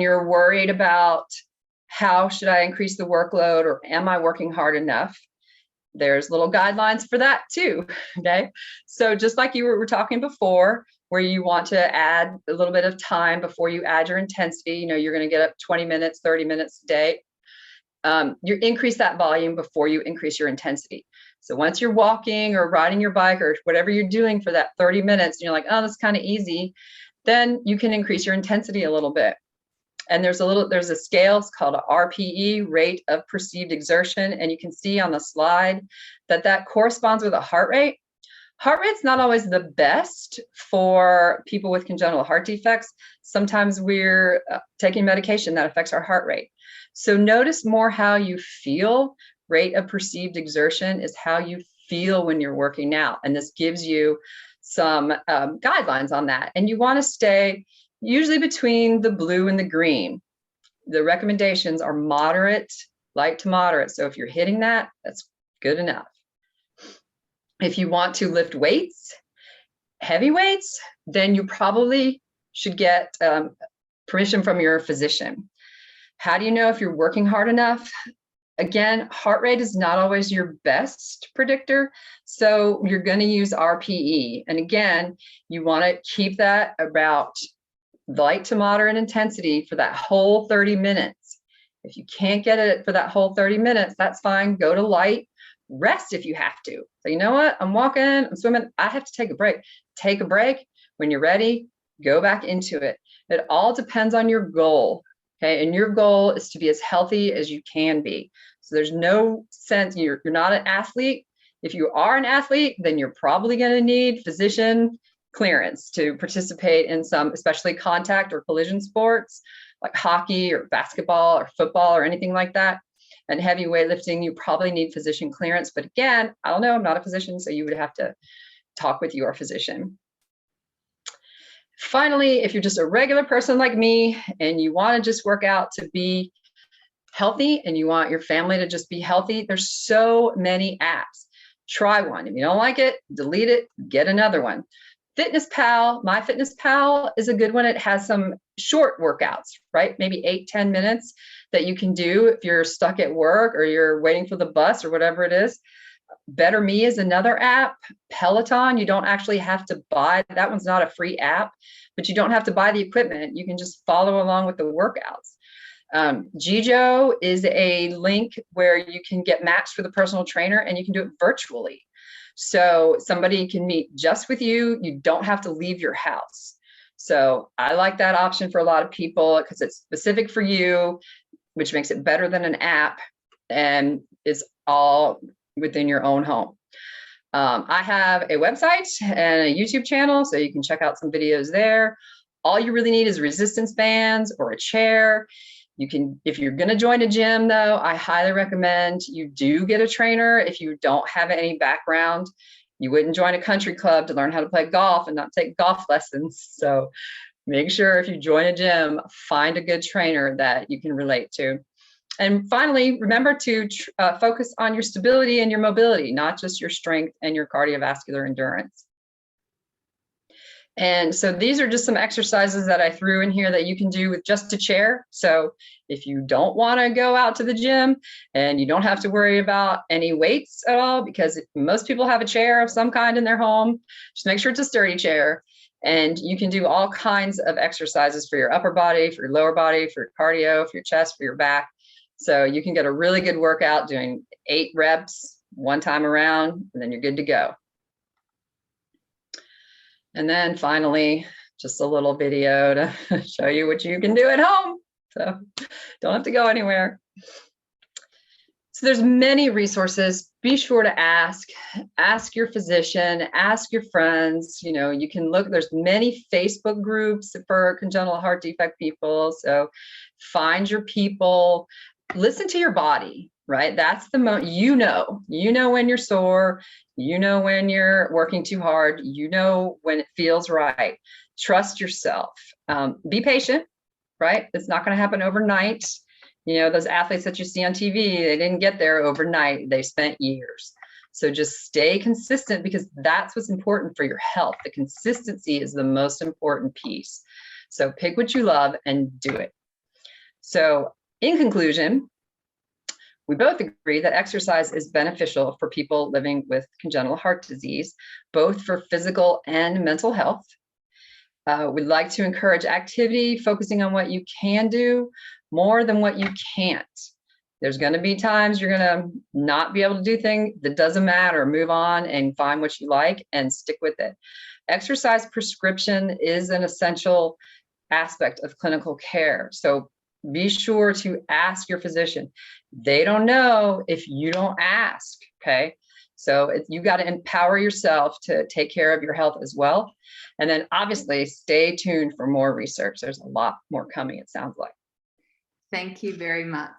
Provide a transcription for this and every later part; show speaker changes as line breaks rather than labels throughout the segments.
you're worried about how should I increase the workload, or am I working hard enough? There's little guidelines for that too, okay? So just like you were talking before, where you want to add a little bit of time before you add your intensity, you're going to get up 20 minutes, 30 minutes a day. You increase that volume before you increase your intensity. So once you're walking or riding your bike or whatever you're doing for that 30 minutes, and you're like, oh, that's kind of easy, then you can increase your intensity a little bit. And there's a scale, it's called a RPE, rate of perceived exertion. And you can see on the slide that corresponds with a heart rate. Heart rate's not always the best for people with congenital heart defects. Sometimes we're taking medication that affects our heart rate. So notice more how you feel. Rate of perceived exertion is how you feel when you're working out. And this gives you some guidelines on that. And you want to stay usually between the blue and the green. The recommendations are moderate, light to moderate. So if you're hitting that, that's good enough. If you want to lift weights, heavy weights, then you probably should get permission from your physician. How do you know if you're working hard enough? Again, heart rate is not always your best predictor, so you're going to use RPE. And again, you want to keep that about light to moderate intensity for that whole 30 minutes. If you can't get it for that whole 30 minutes, that's fine. Go to light. Rest if you have to. So you know what? I'm walking, I'm swimming, I have to take a break. Take a break. When you're ready, go back into it. It all depends on your goal. Okay. And your goal is to be as healthy as you can be. So there's no sense, you're not an athlete. If you are an athlete, then you're probably going to need physician clearance to participate in some, especially contact or collision sports like hockey or basketball or football or anything like that. And heavy weightlifting, you probably need physician clearance. But again, I don't know, I'm not a physician, so you would have to talk with your physician. Finally, if you're just a regular person like me and you want to just work out to be healthy and you want your family to just be healthy, there's so many apps. Try one. If you don't like it, delete it, get another one. FitnessPal, MyFitnessPal is a good one. It has some short workouts, right? Maybe 8-10 minutes that you can do if you're stuck at work or you're waiting for the bus or whatever it is. Better Me is another app. Peloton, you don't actually have to buy. That one's not a free app, but you don't have to buy the equipment. You can just follow along with the workouts. Jijo is a link where you can get matched with a personal trainer and you can do it virtually. So somebody can meet just with you. You don't have to leave your house. So I like that option for a lot of people because it's specific for you, which makes it better than an app, and it's all within your own home. I have a website and a YouTube channel, so you can check out some videos there. All you really need is resistance bands or a chair. You can, if you're going to join a gym, though, I highly recommend you do get a trainer. If you don't have any background, you wouldn't join a country club to learn how to play golf and not take golf lessons. So make sure if you join a gym, find a good trainer that you can relate to. And finally, remember to focus on your stability and your mobility, not just your strength and your cardiovascular endurance. And so these are just some exercises that I threw in here that you can do with just a chair. So if you don't want to go out to the gym and you don't have to worry about any weights at all, because most people have a chair of some kind in their home, just make sure it's a sturdy chair. And you can do all kinds of exercises for your upper body, for your lower body, for your cardio, for your chest, for your back. So you can get a really good workout doing 8 reps one time around, and then you're good to go. And then finally, just a little video to show you what you can do at home. So don't have to go anywhere. So there's many resources. Be sure to ask your physician, ask your friends. You know, you can look, there's many Facebook groups for congenital heart defect people. So find your people, listen to your body, right? That's the moment, you know when you're sore, you know when you're working too hard, you know when it feels right. Trust yourself. Be patient, right? It's not going to happen overnight. You know, those athletes that you see on TV, they didn't get there overnight. They spent years. So just stay consistent, because that's what's important for your health. The consistency is the most important piece. So pick what you love and do it. So in conclusion, we both agree that exercise is beneficial for people living with congenital heart disease, both for physical and mental health. We'd like to encourage activity, focusing on what you can do more than what you can't. There's going to be times you're going to not be able to do things. That doesn't matter. Move on and find what you like and stick with it. Exercise prescription is an essential aspect of clinical care. So be sure to ask your physician. They don't know if you don't ask, okay? So you got to empower yourself to take care of your health as well. And then obviously stay tuned for more research. There's a lot more coming, it sounds like.
Thank you very much.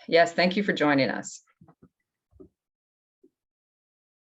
Yes, thank you for joining us.